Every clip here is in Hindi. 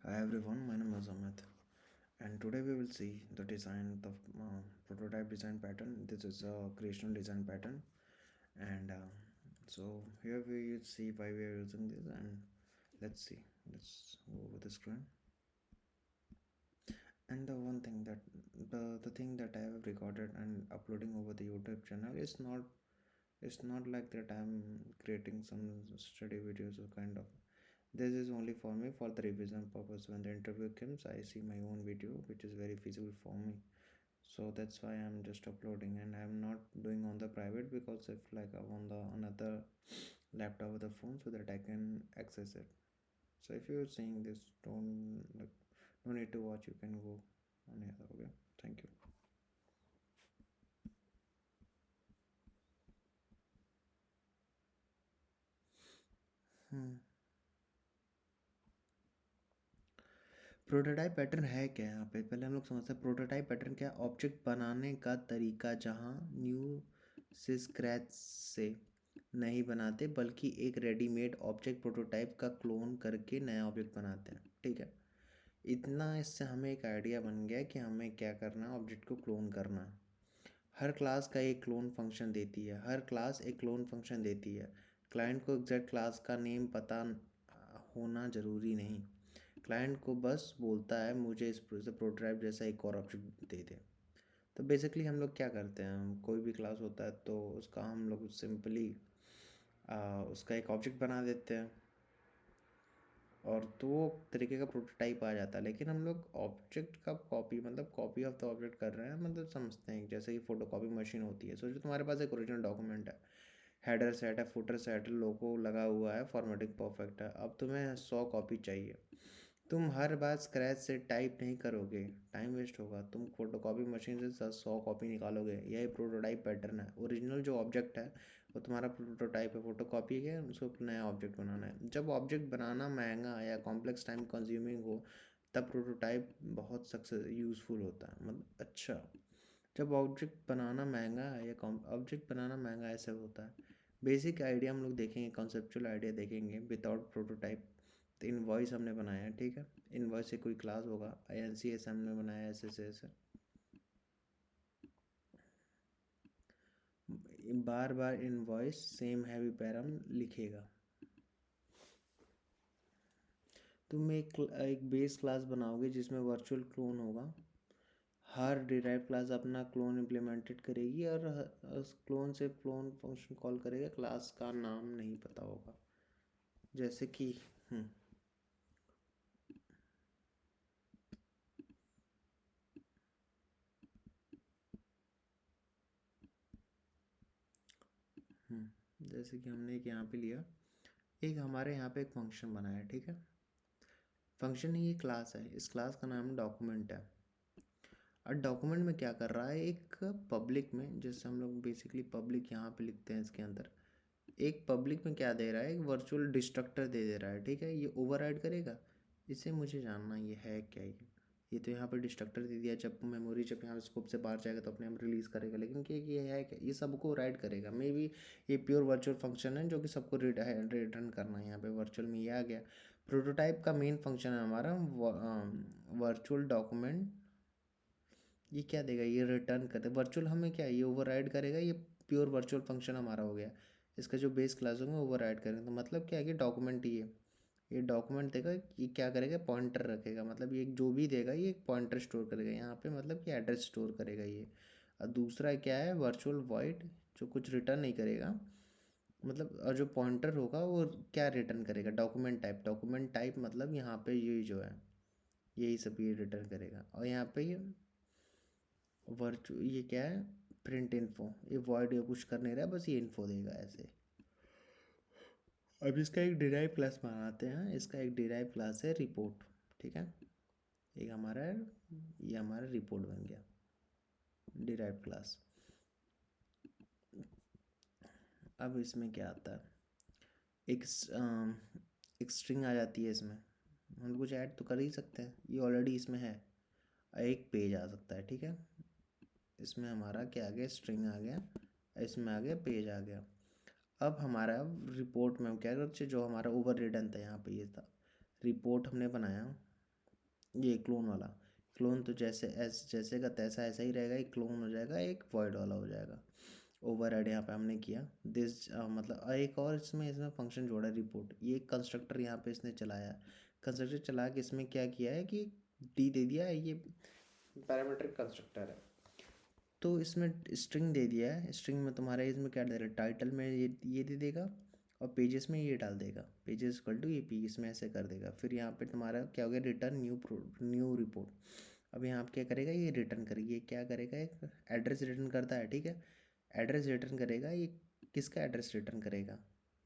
Hi everyone, my name is Amit, and today we will see the design, the prototype design pattern. This is a creational design pattern, and so here we see why we are using this, and let's see. Let's go over the screen. And the one thing that the thing that I have recorded and uploading over the YouTube channel is not, it's not like that I'm creating some study videos or kind of. This is only for me for the revision purpose. When the interview comes, I see my own video, which is very feasible for me. So that's why I'm just uploading, and I'm not doing on the private because if like I'm on the another laptop or the phone, so that I can access it. So if you're seeing this, don't like, no need to watch. You can go on the other. Okay, thank you. Hmm. Prototype pattern है क्या? यहाँ पे पहले हम लोग समझते हैं प्रोटोटाइप पैटर्न क्या है। ऑब्जेक्ट बनाने का तरीका जहाँ न्यू से स्क्रैच से नहीं बनाते बल्कि एक रेडीमेड ऑब्जेक्ट प्रोटोटाइप का क्लोन करके नया ऑब्जेक्ट बनाते हैं। ठीक है, इतना इससे हमें एक आइडिया बन गया कि हमें क्या करना है, ऑब्जेक्ट को क्लोन करना है। हर क्लास का एक क्लोन फंक्शन देती है, हर क्लास एक क्लोन फंक्शन देती है। क्लाइंट को एग्जैक्ट क्लास का नेम पता होना ज़रूरी नहीं। क्लाइंट को बस बोलता है मुझे इस प्रोटोटाइप जैसा एक और ऑब्जेक्ट दे दे। तो बेसिकली हम लोग क्या करते हैं, हम कोई भी क्लास होता है तो उसका हम लोग सिंपली उसका एक ऑब्जेक्ट बना देते हैं और तो वो तरीके का प्रोटोटाइप आ जाता है। लेकिन हम लोग ऑब्जेक्ट का कॉपी मतलब कॉपी ऑफ द ऑब्जेक्ट कर रहे हैं, मतलब समझते हैं जैसे कि फ़ोटो कॉपी मशीन होती है। सोचो तुम्हारे पास एक ओरिजिनल डॉक्यूमेंट है, हेडर सेट है, फुटर सेट है, लोगो लगा हुआ है, फॉर्मेटिंग परफेक्ट है। अब तुम्हें 100 कॉपी चाहिए। तुम हर बार स्क्रैच से टाइप नहीं करोगे, टाइम वेस्ट होगा। तुम फोटोकॉपी मशीन से 100 कॉपी निकालोगे। यही प्रोटोटाइप पैटर्न है। ओरिजिनल जो ऑब्जेक्ट है वो तुम्हारा प्रोटोटाइप है, फोटोकॉपी है, उसको नया ऑब्जेक्ट बनाना है। जब ऑब्जेक्ट बनाना महंगा या कॉम्प्लेक्स टाइम कंज्यूमिंग हो तब प्रोटोटाइप बहुत सक्सेस यूज़फुल होता है। मतलब अच्छा, जब ऑब्जेक्ट बनाना महंगा है या ऑब्जेक्ट बनाना महंगा ऐसे होता है। बेसिक आइडिया हम लोग देखेंगे, कॉन्सेप्चुअल आइडिया देखेंगे विदाउट प्रोटोटाइप। तो इनवॉइस हमने बनाया है, ठीक है। इनवॉइस से कोई क्लास होगा, आई एन सी एस हमने बनाया, ऐसे बार बार इनवॉइस सेम हैवी पैरम लिखेगा। तुम एक बेस क्लास बनाओगे जिसमें वर्चुअल क्लोन होगा। हर डिराइव क्लास अपना क्लोन इम्प्लीमेंटेड करेगी और उस क्लोन से क्लोन फंक्शन कॉल करेगा। क्लास का नाम नहीं पता होगा, जैसे कि हम्म जैसे कि हमने एक यहाँ पे लिया, एक हमारे यहाँ पे एक फंक्शन बनाया, ठीक है। फंक्शन नहीं, ये क्लास है, इस क्लास का नाम डॉक्यूमेंट है। और डॉक्यूमेंट में क्या कर रहा है, एक पब्लिक में, जैसे हम लोग बेसिकली पब्लिक यहाँ पे लिखते हैं, इसके अंदर एक पब्लिक में क्या दे रहा है, एक वर्चुअल डिस्ट्रक्टर दे रहा है, ठीक है। ये ओवरराइड करेगा। इसे मुझे जानना ये है क्या। ये तो यहाँ पे डिस्ट्रक्टर दे दिया, जब मेमोरी जब यहाँ स्कोप से बाहर जाएगा तो अपने आप रिलीज़ करेगा। लेकिन क्या ये है क्या, ये सबको राइट करेगा। मे बी ये प्योर वर्चुअल फंक्शन है जो कि सबको रिटर्न करना है। यहाँ पे वर्चुअल में ये आ गया। प्रोटोटाइप का मेन फंक्शन है हमारा वर्चुअल डॉक्यूमेंट। ये क्या देगा, ये रिटर्न कर दे। वर्चुअल हमें क्या, ये ओवरराइड करेगा। ये प्योर वर्चुअल फंक्शन हमारा हो गया। इसका जो बेस क्लास होगा ओवरराइड करेंगे। तो मतलब क्या है कि डॉक्यूमेंट ये डॉक्यूमेंट देगा, ये क्या करेगा, पॉइंटर रखेगा। मतलब ये जो भी देगा ये एक पॉइंटर स्टोर करेगा यहाँ पे, मतलब कि एड्रेस स्टोर करेगा ये। और दूसरा क्या है, वर्चुअल वॉइड, जो कुछ रिटर्न नहीं करेगा। मतलब और जो पॉइंटर होगा वो क्या रिटर्न करेगा, डॉक्यूमेंट टाइप। डॉक्यूमेंट टाइप मतलब यहाँ पे ये जो है यही सब ये रिटर्न करेगा। और यहाँ पे ये ये क्या है, प्रिंट इन्फो। ये वॉइड या कुछ कर नहीं रहा है, बस ये इन्फो देगा ऐसे। अब इसका एक डिराइव क्लास बनाते हैं। इसका एक डिराइव क्लास है रिपोर्ट, ठीक है। एक हमारा है, ये हमारा रिपोर्ट बन गया डिराइव क्लास। अब इसमें क्या आता है, एक एक स्ट्रिंग आ जाती है इसमें। हम कुछ ऐड तो कर ही सकते हैं, ये ऑलरेडी इसमें है। एक पेज आ सकता है, ठीक है। इसमें हमारा क्या आ गया, स्ट्रिंग आ गया, इसमें आ गया पेज आ गया। अब हमारा रिपोर्ट में हम क्या करते, जो हमारा ओवर रिडन था यहाँ पे ये था, रिपोर्ट हमने बनाया। ये क्लोन वाला, क्लोन तो जैसे का तैसा ऐसा ही रहेगा, एक क्लोन हो जाएगा, एक वॉइड वाला हो जाएगा। ओवरराइड यहाँ पे हमने किया दिस, मतलब एक और इसमें फंक्शन जोड़ा है रिपोर्ट। ये कंस्ट्रक्टर यहाँ पे इसने चलाया, कंस्ट्रक्टर चला के इसमें क्या किया है कि डी दे दिया है, ये पैरामीट्रिक कंस्ट्रक्टर है। तो इसमें स्ट्रिंग दे दिया है, स्ट्रिंग में तुम्हारे इसमें क्या दे रहा है, टाइटल में ये दे देगा और पेजेस में ये डाल देगा, पेजेस इक्वल टू ये पी, इसमें ऐसे कर देगा। फिर यहाँ पे तुम्हारा क्या हो गया, रिटर्न न्यू रिपोर्ट। अब यहाँ पे क्या करेगा, ये रिटर्न करेगी, ये क्या करेगा, एक एड्रेस रिटर्न करता है, ठीक है। एड्रेस रिटर्न करेगा, ये किसका एड्रेस रिटर्न करेगा,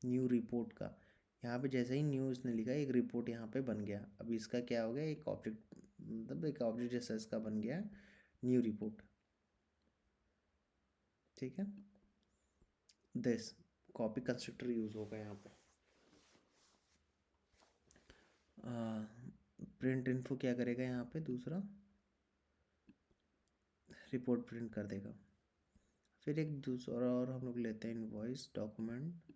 न्यू रिपोर्ट का। यहाँ पे जैसे ही न्यू इसने लिखा, एक रिपोर्ट यहाँ पे बन गया। अब इसका क्या हो गया, एक ऑब्जेक्ट, मतलब एक ऑब्जेक्ट जैसा इसका बन गया न्यू रिपोर्ट, ठीक है। दिस कॉपी कंस्ट्रक्टर यूज होगा यहाँ पे। प्रिंट इन्फो क्या करेगा, यहाँ पे दूसरा रिपोर्ट प्रिंट कर देगा। फिर एक दूसरा और हम लोग लेते हैं इनवॉइस डॉक्यूमेंट,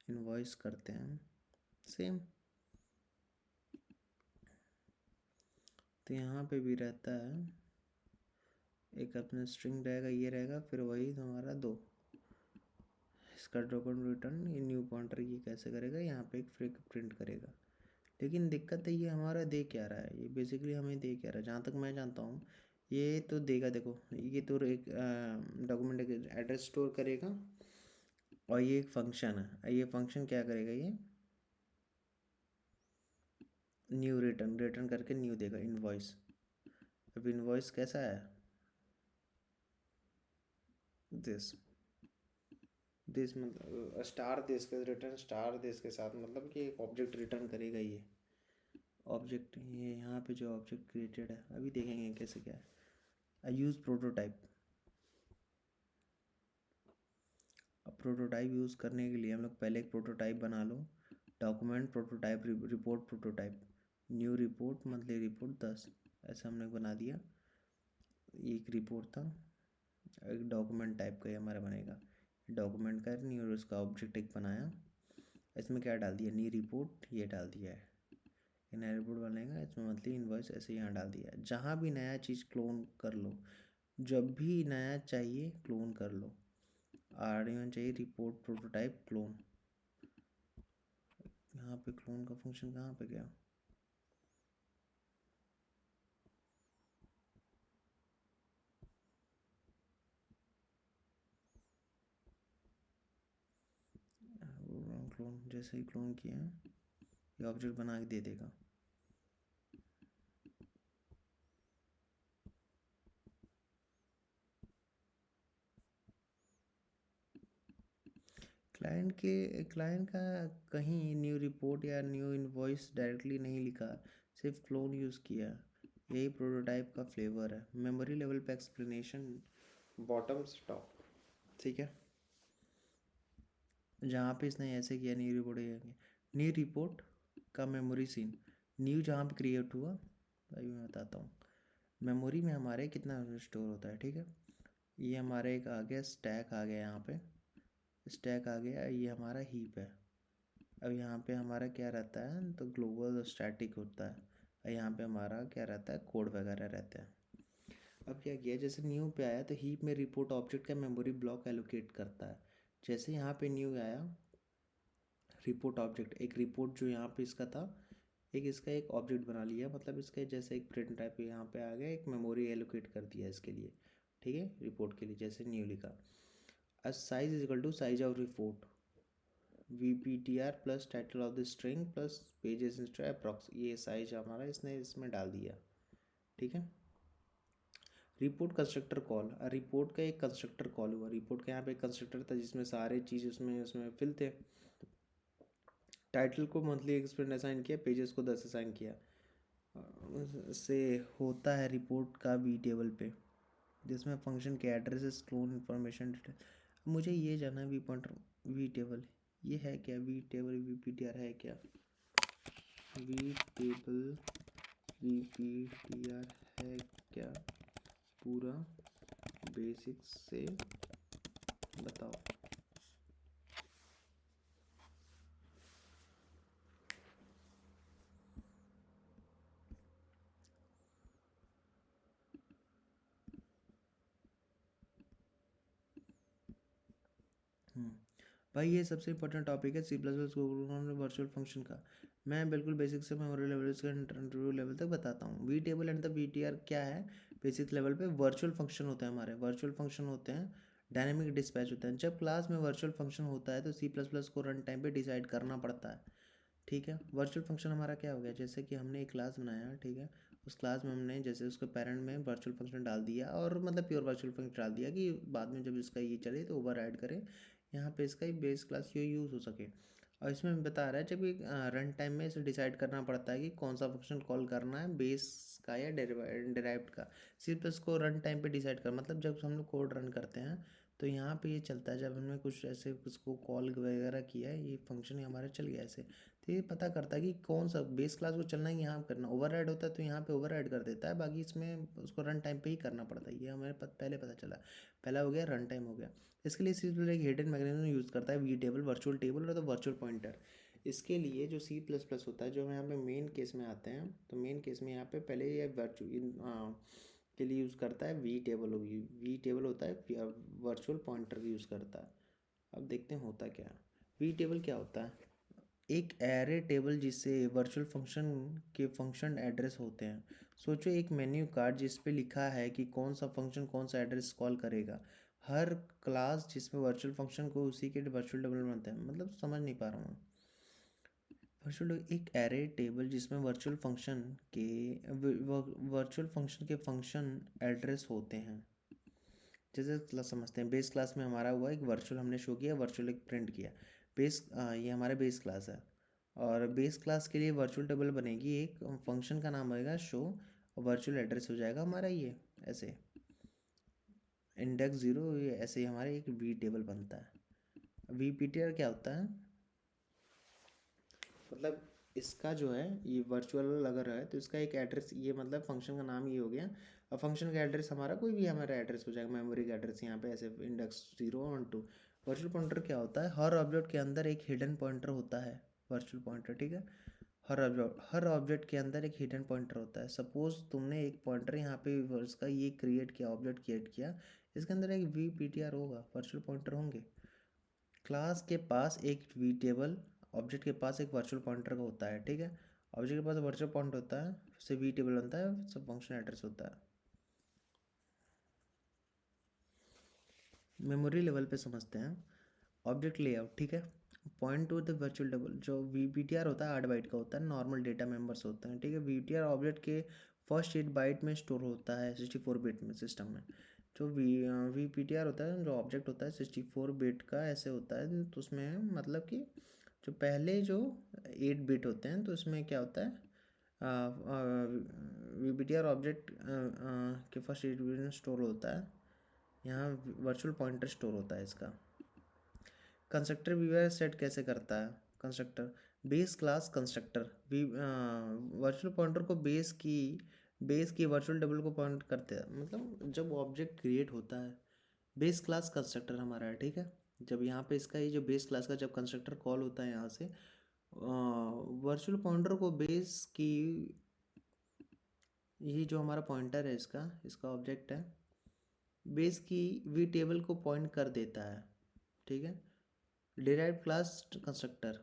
इनवॉइस करते हैं सेम। तो यहाँ पे भी रहता है, एक अपना स्ट्रिंग रहेगा, ये रहेगा, फिर वही हमारा दो, इसका डॉक्यूमेंट रिटर्न, ये न्यू पॉइंटर ये कैसे करेगा, यहाँ पे एक फ्रिक प्रिंट करेगा। लेकिन दिक्कत है, ये हमारा दे क्या रहा है, ये बेसिकली हमें दे क्या रहा है, जहाँ तक मैं जानता हूँ ये तो देगा, देखो ये तो एक डॉक्यूमेंट एड्रेस स्टोर करेगा, और ये एक फंक्शन है, ये फंक्शन क्या करेगा, ये न्यू रिटर्न रिटर्न करके न्यू देगा इनवॉइस। अब इनवॉइस कैसा है, दिस दिस मतलब स्टार दिस के रिटर्न स्टार दिस के साथ, मतलब कि एक ऑब्जेक्ट रिटर्न करेगा ये ऑब्जेक्ट। ये यहाँ पे जो ऑब्जेक्ट क्रिएटेड है, अभी देखेंगे कैसे क्या है। I use prototype. अब प्रोटोटाइप यूज़ करने के लिए हम लोग पहले एक प्रोटोटाइप बना लो, document prototype, report prototype, new report monthly report 10, ऐसा हमने बना दिया। ये एक रिपोर्ट था, एक डॉक्यूमेंट टाइप का ये हमारा बनेगा, डॉक्यूमेंट का न्यू, उसका ऑब्जेक्ट एक बनाया, इसमें क्या डाल दिया, न्यू रिपोर्ट ये डाल दिया है, ये नया रिपोर्ट बनेगा, इसमें मंथली इन्वॉइस ऐसे यहाँ डाल दिया है। जहाँ भी नया चीज़ क्लोन कर लो, जब भी नया चाहिए क्लोन कर लो, R1 चाहिए रिपोर्ट प्रोटोटाइप क्लोन। यहाँ पे क्लोन का फंक्शन कहाँ पे गया, क्लोन जैसे ही क्लोन किया ये ऑब्जेक्ट बना के दे देगा। क्लाइंट का कहीं न्यू रिपोर्ट या न्यू इनवॉइस डायरेक्टली नहीं लिखा, सिर्फ क्लोन यूज़ किया, यही प्रोटोटाइप का फ्लेवर है। मेमोरी लेवल पे एक्सप्लेनेशन बॉटम से टॉप, ठीक है। जहाँ पे इसने ऐसे किया न्यू रिपोर्ट, न्यू रिपोर्ट का मेमोरी सीन, न्यू जहाँ पे क्रिएट हुआ, अभी मैं बताता हूँ। मेमोरी में हमारे कितना स्टोर होता है, ठीक है। ये हमारे एक आ गया स्टैक, आ गया यहाँ पे स्टैक आ गया, ये हमारा हीप है। अब यहाँ पे हमारा क्या रहता है, तो ग्लोबल स्टैटिक होता है, और यहाँ पे हमारा क्या रहता है, कोड वगैरह रहता है। अब क्या किया, जैसे न्यू पे आया तो हीप में रिपोर्ट ऑब्जेक्ट का मेमोरी ब्लॉक एलोकेट करता है। जैसे यहाँ पे न्यू आया रिपोर्ट ऑब्जेक्ट, एक रिपोर्ट जो यहाँ पे इसका था, एक इसका एक ऑब्जेक्ट बना लिया, मतलब इसके जैसे एक प्रिंट टाइप यहाँ पे आ गया, एक मेमोरी एलोकेट कर दिया इसके लिए, ठीक है, रिपोर्ट के लिए, जैसे न्यू लिखा। अब size is equal to size of report, VPTR plus title of the string plus pages approx, ये साइज हमारा इसने इसमें डाल दिया, ठीक है। रिपोर्ट कंस्ट्रक्टर कॉल, रिपोर्ट का एक कंस्ट्रक्टर कॉल हुआ, रिपोर्ट का यहाँ पे एक कंस्ट्रक्टर था जिसमें सारे चीज़ उसमें उसमें फिल थे। टाइटल को मंथली एक्सपेंड असाइन किया, पेजेस को 10 असाइन किया, से होता है रिपोर्ट का वी टेबल पे, जिसमें फंक्शन के एड्रेसेस क्लोन इन्फॉर्मेशन डिटेल। मुझे ये जानना है, वी पॉइंटर वी टेबल ये है क्या, वी टेबल VPTR है क्या, वी टेबल VPTR है क्या, पूरा बेसिक्स से बताओ। भाई ये सबसे इंपॉर्टेंट टॉपिक है सी प्लस प्लस प्रोग्राम में वर्चुअल फंक्शन का। मैं बिल्कुल बेसिक से मेमोरी लेवल से इंटरव्यू लेवल तक बताता हूँ। V table and the V T R क्या है? बेसिक लेवल पे वर्चुअल फंक्शन होते हैं हमारे। वर्चुअल फंक्शन होते हैं, डायनेमिक डिस्पैच होते हैं। जब क्लास में वर्चुअल फंक्शन होता है तो सी प्लस प्लस को रन टाइम पे डिसाइड करना पड़ता है। ठीक है, वर्चुअल फंक्शन हमारा क्या हो गया? जैसे कि हमने एक क्लास बनाया, ठीक है, उस क्लास में हमने जैसे उसके पेरेंट में वर्चुअल फंक्शन डाल दिया, और मतलब प्योर वर्चुअल फंक्शन डाल दिया कि बाद में जब इसका ये चले तो ओवर ऐड करें, यहाँ पे इसका बेस क्लास ये यूज़ हो सके। और इसमें हमें बता रहा है जब एक रन टाइम में इसे डिसाइड करना पड़ता है कि कौन सा फंक्शन कॉल करना है, बेस का या डेराइव्ड का। सिर्फ इसको रन टाइम पे डिसाइड कर, मतलब जब हम लोग कोड रन करते हैं तो यहाँ पे ये चलता है, जब हमने कुछ ऐसे उसको कॉल वगैरह किया है, ये फंक्शन हमारा चल गया ऐसे, तो ये पता करता है कि कौन सा बेस क्लास को चलना है, यहाँ करना। ओवरराइड होता है तो यहाँ पे ओवरराइड कर देता है, बाकी इसमें उसको रन टाइम पे ही करना पड़ता है। ये हमें पहले पता चला। पहला हो गया रन टाइम हो गया। इसके लिए सी एक हिडन मैकेनिज्म यूज़ करता है, वी टेबल, वर्चुअल टेबल और तो वर्चुअल पॉइंटर। इसके लिए जो सी प्लस प्लस होता है, जो हम यहाँ पे मेन केस में आते हैं, तो मेन केस में यहाँ पे पहले ये के लिए यूज़ करता है वी टेबल होगी। वी टेबल होता है वर्चुअल पॉइंटर यूज़ करता है। अब देखते हैं होता क्या है। वी टेबल क्या होता है? एक एरे टेबल जिससे वर्चुअल फंक्शन के फंक्शन एड्रेस होते हैं। सोचो एक मेन्यू कार्ड जिस पे लिखा है कि कौन सा फंक्शन कौन सा एड्रेस कॉल करेगा। हर क्लास जिसमें वर्चुअल फंक्शन को उसी के वर्चुअल टेबल बनते हैं, मतलब समझ नहीं पा रहा हूँ। वर्चुअल एक एरे टेबल जिसमें वर्चुअल फंक्शन के फंक्शन एड्रेस होते हैं। जैसे क्लास समझते हैं, बेस क्लास में हमारा हुआ एक वर्चुअल हमने शो किया, वर्चुअल एक प्रिंट किया। ये हमारा बेस क्लास है, और बेस क्लास के लिए वर्चुअल टेबल बनेगी, एक फंक्शन का नाम आएगा शो, और वर्चुअल एड्रेस हो जाएगा हमारा ये ऐसे इंडेक्स 0, ये ऐसे ही हमारे एक वी टेबल बनता है। वी पी टी आर क्या होता है? मतलब इसका जो है ये वर्चुअल अगर है तो इसका एक एड्रेस, ये मतलब फंक्शन का नाम ये हो गया। अब फंक्शन का एड्रेस हमारा कोई भी हमारा एड्रेस हो जाएगा, मेमोरी का एड्रेस यहाँ पे ऐसे इंडेक्स 0 और 2। वर्चुअल पॉइंटर क्या होता है? हर ऑब्जेक्ट के अंदर एक हिडन पॉइंटर होता है, वर्चुअल पॉइंटर, ठीक है। हर ऑब्जेक्ट के अंदर एक हिडन पॉइंटर होता है। सपोज तुमने एक पॉइंटर यहाँ पे इसका ये क्रिएट किया, ऑब्जेक्ट क्रिएट किया, इसके अंदर एक वी पी टी आर होगा, वर्चुअल पॉइंटर होंगे। क्लास के पास एक वी टेबल, ऑब्जेक्ट के पास एक वर्चुअल पॉइंटर का होता है, ठीक है। ऑब्जेक्ट के पास वर्चुअल पॉइंट होता है, उससे वी टेबल बनता है, सब फंक्शन एड्रेस होता है। मेमोरी लेवल पे समझते हैं। ऑब्जेक्ट लेआउट, ठीक है। Point two the virtual table, जो वी पी टी आर होता है 8 बाइट का होता है, नॉर्मल डेटा मेंबर्स होते हैं, ठीक है। वी टी आर ऑब्जेक्ट के फर्स्ट 8 बाइट में स्टोर होता है 64 बिट में सिस्टम में। जो वी पी टी आर होता है, जो ऑब्जेक्ट होता है 64 बिट का ऐसे होता है, तो उसमें मतलब कि जो पहले जो 8 बिट होते हैं तो उसमें क्या होता है, V P T R object के फर्स्ट 8 बिट में स्टोर होता है। यहाँ वर्चुअल पॉइंटर स्टोर होता है इसका। कंस्ट्रक्टर वीवर सेट कैसे करता है? Constructor base class constructor virtual pointer को बेस की वर्चुअल टेबल को पॉइंट करते हैं, मतलब जब ऑब्जेक्ट क्रिएट होता है, बेस क्लास कंस्ट्रक्टर हमारा है, ठीक है। जब यहाँ पे इसका ये जो बेस क्लास का जब कंस्ट्रक्टर कॉल होता है यहाँ से वर्चुअल पॉइंटर को बेस की, ये जो हमारा पॉइंटर है इसका इसका ऑब्जेक्ट है, बेस की वी टेबल को पॉइंट कर देता है, ठीक है। Derived class constructor,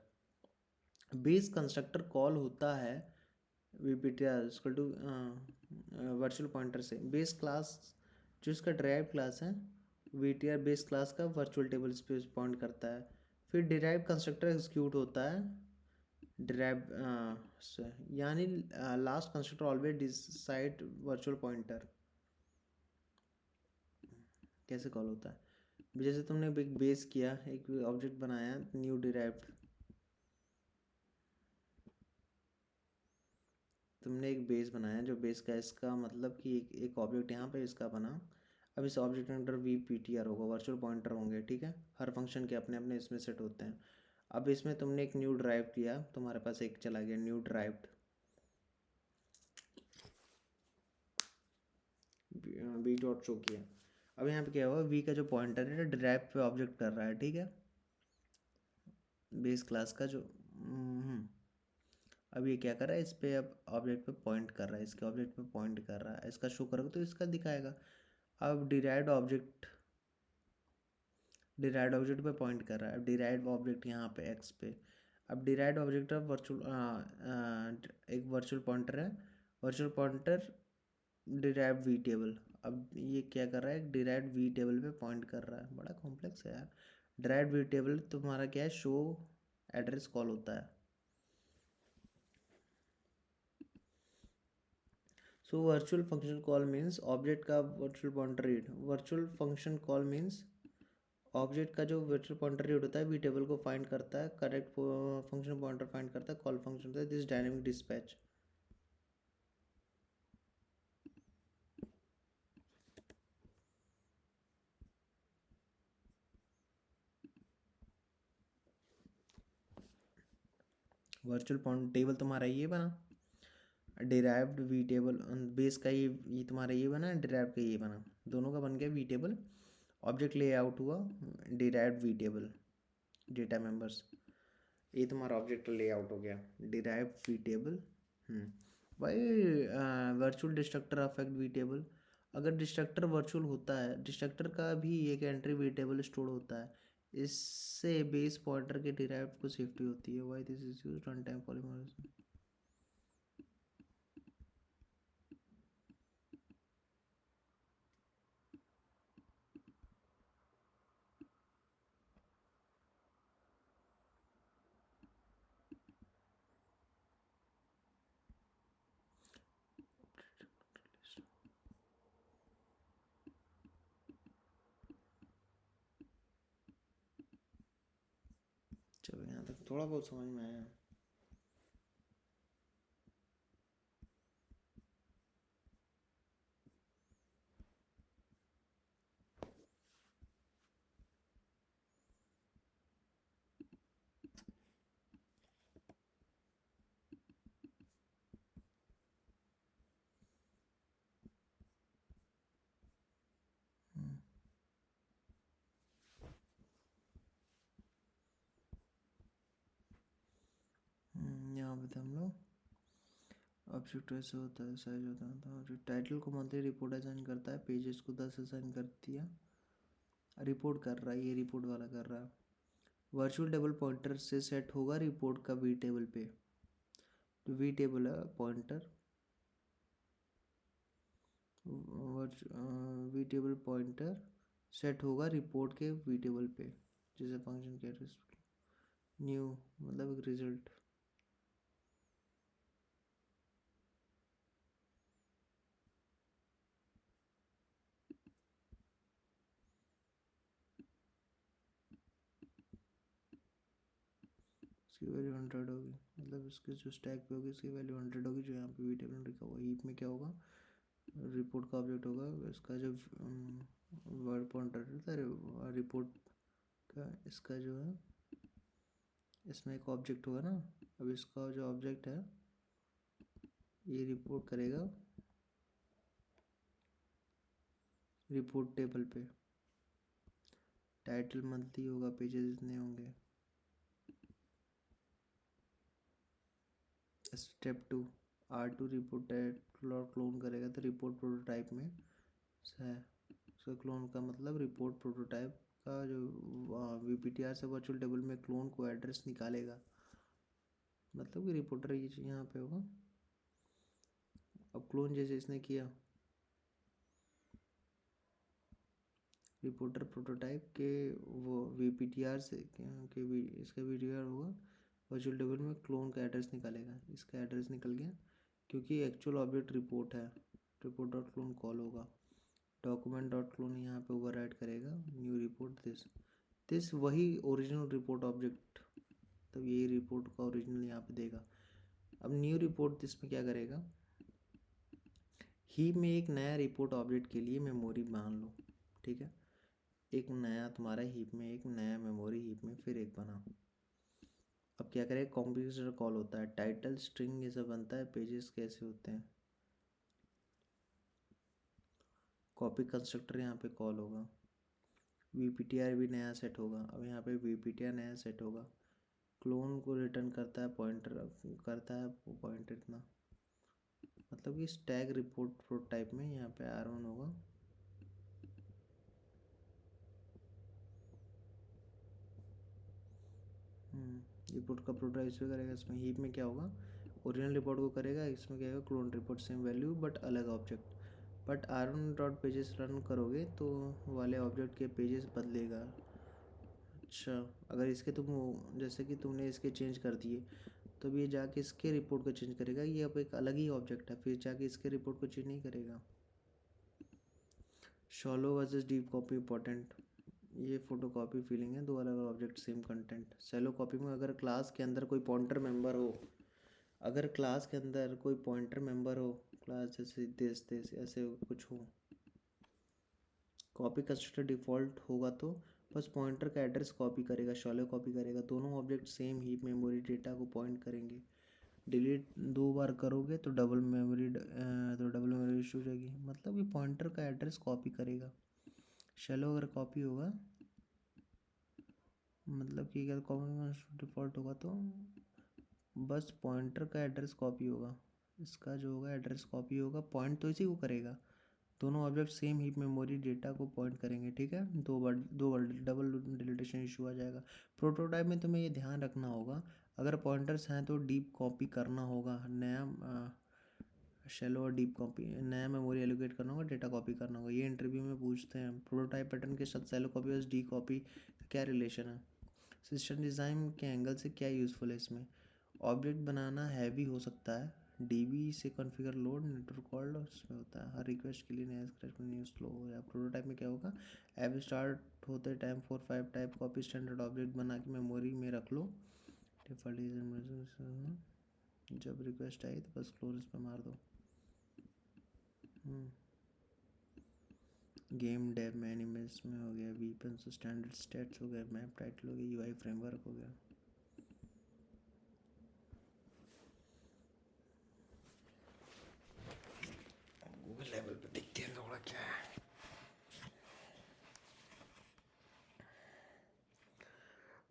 base constructor call होता है वीपीटीआर इक्वल टू वर्चुअल पॉइंटर से। बेस क्लास जो इसका डिराइव्ड क्लास है, वीटीआर बेस क्लास का वर्चुअल टेबल इस पे पॉइंट करता है। फिर डिराइव कंस्ट्रक्टर एग्जीक्यूट होता है, डिराइव यानी last constructor always decide virtual pointer कैसे कॉल होता है। जैसे तुमने एक बेस किया, एक ऑब्जेक्ट बनाया न्यू डिराइव्ड, तुमने एक बेस बनाया, जो बेस का इसका मतलब कि एक ऑब्जेक्ट यहाँ पे इसका बना। अब इस ऑब्जेक्ट के अंदर वी पी टी आर होगा, वर्चुअल पॉइंटर होंगे, ठीक है। हर फंक्शन के अपने अपने इसमें सेट होते हैं। अब इसमें तुमने एक न्यू ड्राइव किया, तुम्हारे पास एक चला गया new derived, V dot show किया। अब यहाँ पे क्या हुआ, वी का जो पॉइंटर है ड्राइव पे ऑब्जेक्ट कर रहा है, ठीक है, बेस क्लास का जो अब ये क्या कर रहा है, इस पे अब ऑब्जेक्ट पे पॉइंट कर रहा है, इसके ऑब्जेक्ट पे पॉइंट कर रहा है, इसका शो करोगे तो इसका दिखाएगा। अब डिराइव्ड ऑब्जेक्ट डिराइव्ड ऑब्जेक्ट पे पॉइंट कर रहा है। अब डिराइव्ड ऑब्जेक्ट यहाँ पे एक्स पे, अब डिराइव्ड ऑब्जेक्ट ऑफ वर्चुअल एक वर्चुअल पॉइंटर है, virtual pointer derived V table. अब ये क्या कर रहा है, डिराइव्ड वी टेबल पे पॉइंट कर रहा है, बड़ा कॉम्प्लेक्स है यार। डिराइव्ड वी टेबल तुम्हारा क्या है, शो एड्रेस कॉल होता है। So virtual function call means object का virtual pointer read, virtual function call means object का जो वर्चुअल पॉइंटर रीड होता है वी टेबल को फाइंड करता है, करेक्ट फंक्शन पॉइंटर फाइंड करता है, कॉल फंक्शन होता है this dynamic dispatch. Virtual point table तुम्हारा ये बना, डिराइव्ड वी टेबल बेस का ये तुम्हारा ये बना, डिराइव्ड का ये बना, दोनों का बन गया वी टेबल। ऑब्जेक्ट लेआउट हुआ derived V table data members, ये तुम्हारा ऑब्जेक्ट लेआउट हो गया डिराइव्ड वी टेबल। भाई virtual destructor affect V table, अगर डिस्ट्रक्टर वर्चुअल होता है, डिस्ट्रक्टर का भी एक एंट्री वी टेबल स्टोर होता है, इससे बेस पॉइंटर के डिराइव्ड को सेफ्टी होती है। Why this is used run time polymerization. चलो यहाँ तक थोड़ा बहुत समझ में आया। यहाँ पे हम लोग ऑब्जेक्ट ऐसे होता है, साइज होता है, तो टाइटल को मंथली रिपोर्ट असाइन करता है, पेजेस को 10 असाइन कर दिया, रिपोर्ट कर रहा है, ये रिपोर्ट वाला कर रहा है। वर्चुअल टेबल पॉइंटर से सेट होगा रिपोर्ट का वी टेबल पे, तो वी टेबल है pointer, V table pointer set होगा रिपोर्ट के वी टेबल पे, जैसे फंक्शन के न्यू मतलब एक रिजल्ट। इसकी वैल्यू 100 होगी, मतलब इसके जो स्टैक पे होगी इसकी वैल्यू 100 होगी, जो यहाँ पे वी टेबल में लिखा हुआ। हीप में क्या होगा, रिपोर्ट का ऑब्जेक्ट होगा, इसका जो वर्ड पॉइंटर रहता है रिपोर्ट का, इसका जो है इसमें एक ऑब्जेक्ट होगा ना, अब इसका जो ऑब्जेक्ट है ये रिपोर्ट करेगा रिपोर्ट टेबल पे, टाइटल मंथली होगा, पेजेस इतने होंगे। स्टेप 2, R2 रिपोर्ट क्लोन करेगा, तो रिपोर्ट प्रोटोटाइप में है, उसका क्लोन का मतलब रिपोर्ट प्रोटोटाइप का जो VPTR से वर्चुअल टेबल में क्लोन को एड्रेस निकालेगा, मतलब कि रिपोर्टर ये चीज़ यहाँ पे होगा। अब क्लोन जैसे इसने किया, रिपोर्टर प्रोटोटाइप के वो VPTR से इसका VPTR होगा, वर्चुअल टेबल में क्लोन का एड्रेस निकालेगा, इसका एड्रेस निकल गया, क्योंकि एक्चुअल ऑब्जेक्ट रिपोर्ट है, रिपोर्ट डॉट क्लोन कॉल होगा, डॉक्यूमेंट डॉट क्लोन यहाँ पे ओवरराइड करेगा न्यू रिपोर्ट दिस वही ओरिजिनल रिपोर्ट ऑब्जेक्ट, तब यही रिपोर्ट का ओरिजिनल यहाँ पे देगा। अब न्यू रिपोर्ट दिस में क्या करेगा, हीप में एक नया रिपोर्ट ऑब्जेक्ट के लिए मेमोरी मान लो, ठीक है, एक नया तुम्हारा हीप में एक नया मेमोरी हीप में फिर एक बना। अब क्या करेगा, कॉम्प्यूटर कॉल होता है, टाइटल स्ट्रिंग ये सब बनता है, पेजेस कैसे होते हैं, कॉपी कंस्ट्रक्टर यहाँ पे कॉल होगा, VPTR भी नया सेट होगा, अब यहाँ पे VPTR नया सेट होगा, क्लोन को रिटर्न करता है पॉइंटर, करता है पॉइंटर इतना, मतलब कि स्टैग रिपोर्ट प्रोटोटाइप में यहाँ पे R1 होगा, रिपोर्ट का प्रोटोटाइप इसमें करेगा, इसमें हीप में क्या होगा, ओरिजिनल रिपोर्ट को करेगा, इसमें क्या होगा, clone report same value but अलग object. But run dot pages run करोगे तो वाले ऑब्जेक्ट के पेजेस बदलेगा। अच्छा, अगर इसके तुम जैसे कि तुमने इसके चेंज कर दिए तो अब ये जाके इसके रिपोर्ट को चेंज करेगा, ये अब एक अलग ही ऑब्जेक्ट है, फिर जाके इसके रिपोर्ट को चेंज नहीं करेगा। Shallow versus deep copy important, ये फोटो कॉपी फीलिंग है, दो अलग अलग object same content. Shallow copy में अगर क्लास के अंदर कोई पॉइंटर मेंबर हो, अगर क्लास के अंदर कोई पॉइंटर मेंबर हो, क्लास जैसे देश देश ऐसे कुछ हो, कॉपी कंस्ट्रक्टर डिफ़ॉल्ट होगा तो बस पॉइंटर का एड्रेस कॉपी करेगा, शॉलो कॉपी करेगा, दोनों object same heap memory data को पॉइंट करेंगे। डिलीट दो बार करोगे तो डबल मेमोरी इशू हो जाएगी, मतलब ये पॉइंटर का एड्रेस कॉपी करेगा। शैलो अगर कॉपी होगा मतलब कि अगर कॉपी डिफ़ॉल्ट होगा तो बस पॉइंटर का एड्रेस कॉपी होगा, इसका जो होगा एड्रेस कॉपी होगा, पॉइंट तो इसी को करेगा, दोनों object same heap memory data को पॉइंट करेंगे। ठीक है, दो बार डबल डिलीटेशन इशू आ जाएगा। प्रोटोटाइप में तुम्हें ये ध्यान रखना होगा, अगर पॉइंटर्स हैं तो डीप कॉपी करना होगा, नया शैलो और डीप कॉपी, नया मेमोरी एलोकेट करना होगा, डेटा कॉपी करना होगा। ये इंटरव्यू में पूछते हैं, प्रोटोटाइप पैटर्न के साथ शैलो कॉपी और डी कॉपी क्या रिलेशन है, सिस्टम डिज़ाइन के एंगल से क्या यूज़फुल है इसमें। ऑब्जेक्ट बनाना हैवी हो सकता है, डीबी से कॉन्फ़िगर लोड नेटवर्क कॉल्ड उसमें होता है, हर रिक्वेस्ट के लिए नया स्क्रैच में न्यू स्लो हो जाए। प्रोटोटाइप में क्या होगा, ऐप स्टार्ट होते time 4-5 type copy standard object बना के मेमोरी में रख लो, डिफ़ॉल्ट जब रिक्वेस्ट आई तो बस क्लोन इस पर मार दो। गेम डेव में एनिमेल्स में हो गया, वीपन्स स्टैंडर्ड स्टेट्स हो गया, मैप टाइटल हो गया, यूआई फ्रेमवर्क हो गया। गूगल लेवल पे देखते हैं थोड़ा क्या है।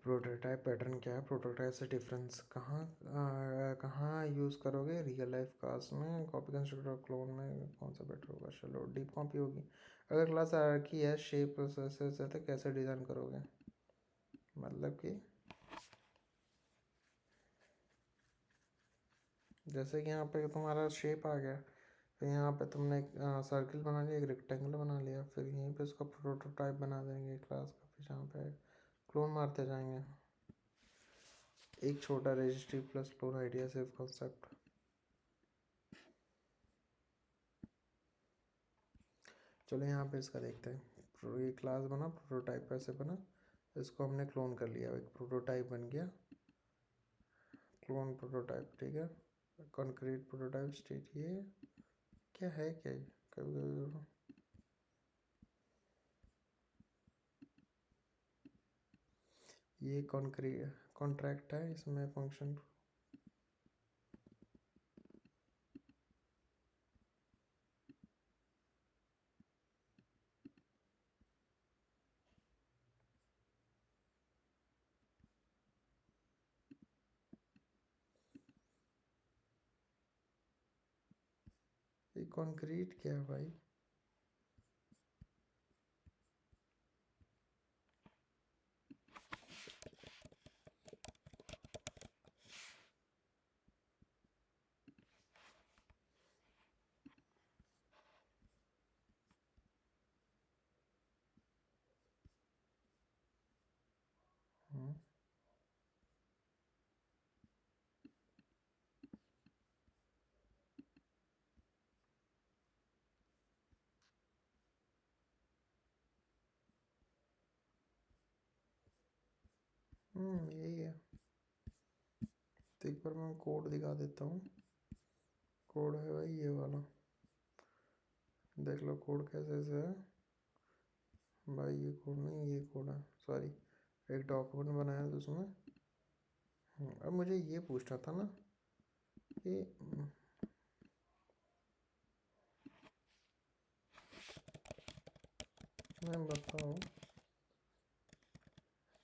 प्रोटोटाइप पैटर्न क्या है, प्रोटोटाइप से डिफरेंस कहाँ यूज़ करोगे, रियल लाइफ क्लास में, कॉपी कंस्ट्रक्टर क्लोन में कौन सा बेटर होगा। चलो डीप कॉपी होगी, अगर क्लास हायरार्की है शेप से तो कैसे डिज़ाइन करोगे, मतलब कि जैसे कि यहाँ पे तुम्हारा शेप आ गया, फिर यहाँ पे तुमने एक सर्किल बना लिया, एक रेक्टेंगल बना लिया, फिर यहीं पे उसका प्रोटोटाइप बना देंगे क्लास का, फिर जहाँ पे क्लोन मारते जाएंगे। एक छोटा registry plus clone idea save concept. चलो यहाँ पे इसका देखते हैं, ये क्लास बना, प्रोटोटाइप कैसे बना, इसको हमने क्लोन कर लिया, एक प्रोटोटाइप बन गया, क्लोन प्रोटोटाइप। ठीक है, कॉन्क्रीट प्रोटोटाइप स्टेट, ये क्या है, क्या ये कभी ये कॉन्ट्रैक्ट है, इसमें फंक्शन ये कॉन्क्रीट क्या है भाई। यही है, तो एक बार मैं कोड दिखा देता हूँ, कोड है भाई ये वाला, देख लो कोड कैसे से है भाई, ये कोड नहीं, ये कोड है, सॉरी, एक डॉक्यूमेंट बनाया था उसमें। अब मुझे ये पूछना था ना कि मैं बताऊँ,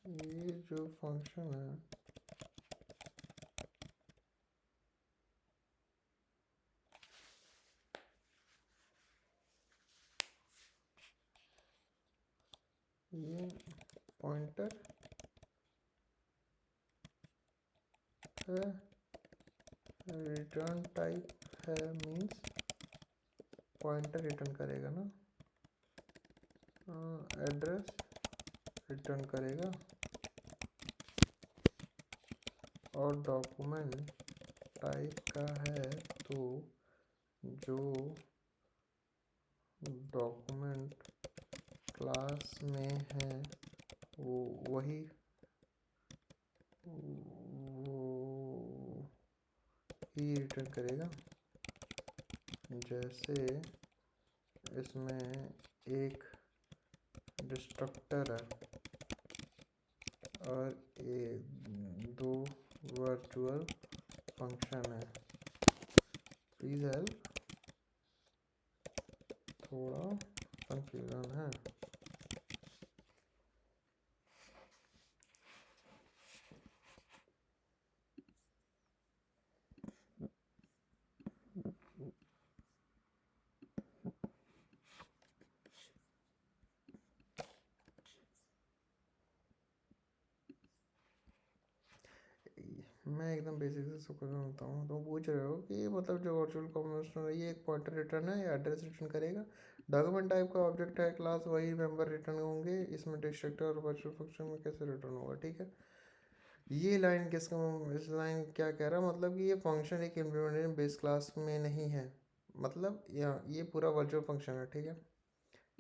ये जो फंक्शन है ये पॉइंटर है, रिटर्न टाइप है मीन्स पॉइंटर रिटर्न करेगा ना, एड्रेस रिटर्न करेगा, और डॉक्यूमेंट टाइप का है तो जो डॉक्यूमेंट क्लास में है वो वही रिटर्न करेगा। जैसे इसमें एक डिस्ट्रक्टर है और ये 2 वर्चुअल फंक्शन है। प्लीज़ हेल्प, थोड़ा कंफ्यूजन है। मैं एकदम बेसिक से सब करना होता हूँ। तो पूछ रहे हो कि मतलब जो वर्चुअल कॉम्बिनेशन है ये एक पॉइंटर रिटर्न है या एड्रेस रिटर्न करेगा। डॉक्यूमेंट टाइप का ऑब्जेक्ट है क्लास, वही मेंबर रिटर्न होंगे। इसमें डिस्ट्रक्टर और वर्चुअल फंक्शन में कैसे रिटर्न होगा, ठीक है। ये लाइन किसका, इस लाइन क्या कह रहा है, मतलब कि ये फंक्शन एक इम्प्लीमेंटेशन बेस क्लास में नहीं है। मतलब ये पूरा वर्चुअल फंक्शन है, ठीक है।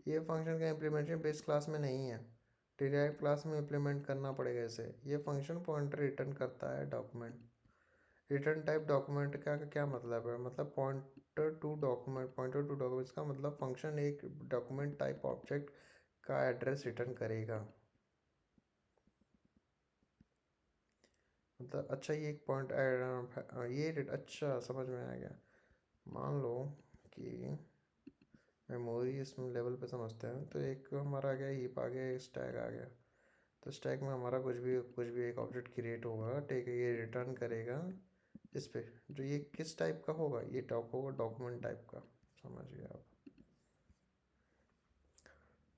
ये फंक्शन का इम्प्लीमेंटेशन बेस क्लास में नहीं है, डिराइव क्लास में इम्प्लीमेंट करना पड़ेगा इसे। ये फंक्शन पॉइंटर रिटर्न करता है डॉक्यूमेंट। रिटर्न टाइप डॉक्यूमेंट का क्या मतलब है, मतलब pointer to document, pointer to documents का मतलब फंक्शन एक डॉक्यूमेंट टाइप ऑब्जेक्ट का एड्रेस रिटर्न करेगा। मतलब अच्छा ये एक पॉइंट अच्छा समझ में आ गया। मान लो कि मेमोरी इस लेवल पे समझते हैं, तो एक हमारा आ गया हीप, आ गया स्टैक आ गया। तो स्टैक में हमारा कुछ भी एक ऑब्जेक्ट क्रिएट होगा, ठीक है। ये रिटर्न करेगा इस पे, जो ये किस टाइप का होगा, ये टॉप होगा डॉक्यूमेंट टाइप का। समझ गए आप।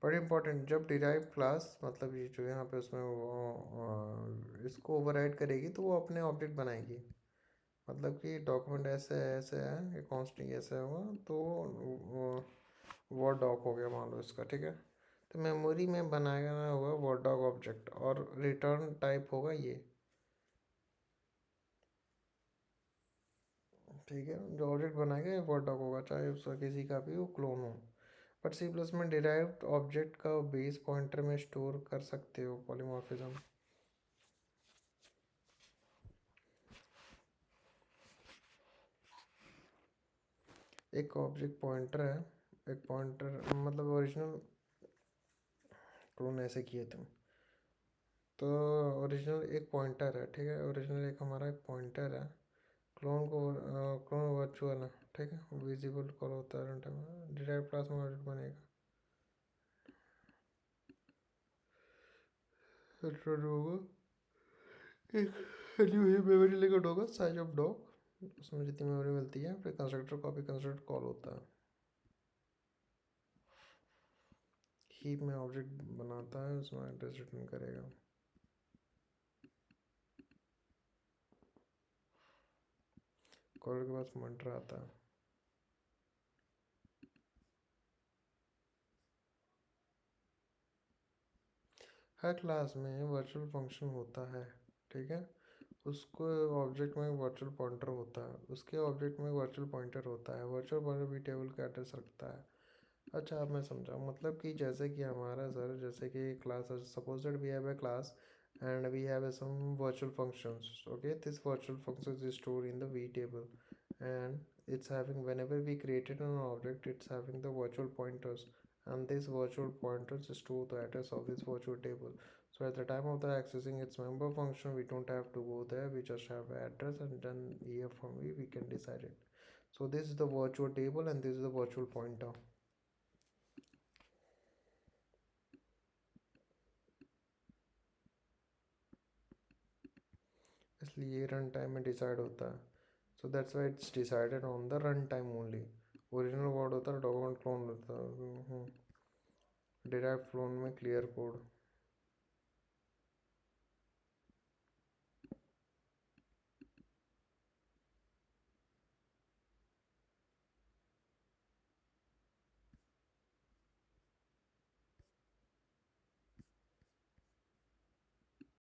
बड़ी इंपॉर्टेंट, जब डिराइव क्लास मतलब ये जो यहाँ पे उसमें वो इसको ओवरराइड करेगी तो वो अपने ऑब्जेक्ट बनाएगी। मतलब कि डॉक्यूमेंट ऐसे है, ये कॉन्स्टेंट ऐसे होगा तो वर्ड डॉक हो गया मान लो इसका, ठीक है। तो मेमोरी में बनाना होगा वर्ड डॉक ऑब्जेक्ट, और रिटर्न टाइप होगा ये, ठीक है। जो ऑब्जेक्ट बनाएगा वर्ड डॉक होगा, चाहे उसका किसी का भी वो क्लोन हो। बट सी प्लस में डिराइव्ड ऑब्जेक्ट का बेस पॉइंटर में स्टोर कर सकते हो पॉलीमॉर्फिज्म। एक ऑब्जेक्ट पॉइंटर है, एक पॉइंटर मतलब ओरिजिनल क्लोन ऐसे किए तुम, तो ओरिजिनल एक पॉइंटर है, ठीक है। ओरिजिनल एक हमारा एक पॉइंटर है, क्लोन वर्चुअल है, ठीक है। विजिबल कॉल होता है रन टाइम, डिराइव क्लास में ऑब्जेक्ट बनेगा, रिटर्न होगा एक न्यू ही मेमोरी लिमिट होगा साइज ऑफ डॉग, उसमें जितनी मेमोरी मिलती है। फिर कंस्ट्रक्टर कॉपी कंस्ट्रक्टर कॉल होता है, हीप में ऑब्जेक्ट बनाता है, उसमें एड्रेस रिटर्न करेगा। कॉलर के पास पॉइंटर आता है। हर क्लास में वर्चुअल फंक्शन होता है, ठीक है। उसको ऑब्जेक्ट में वर्चुअल पॉइंटर होता है, उसके ऑब्जेक्ट में वर्चुअल पॉइंटर होता है। वर्चुअल पॉइंटर भी टेबल का एड्रेस रखता है। अच्छा अब मैं समझा, मतलब कि जैसे कि हमारा सर, जैसे कि class, suppose that we have a class and we have some virtual functions, okay. This virtual functions is stored in the v table, and it's having, whenever we created an object, it's having the virtual pointers, and these virtual pointers store the address of this virtual table. So at the time of the accessing its member function, we don't have to go there, we just have an address, and then here from we can decide it. So this is the virtual table and this is the virtual pointer. इसलिए रन टाइम में डिसाइड होता है। So that's why it's decided on the run time only. Original word होता है, डॉक्यूमेंट क्लोन होता है, डिराइव क्लोन में क्लियर कोड।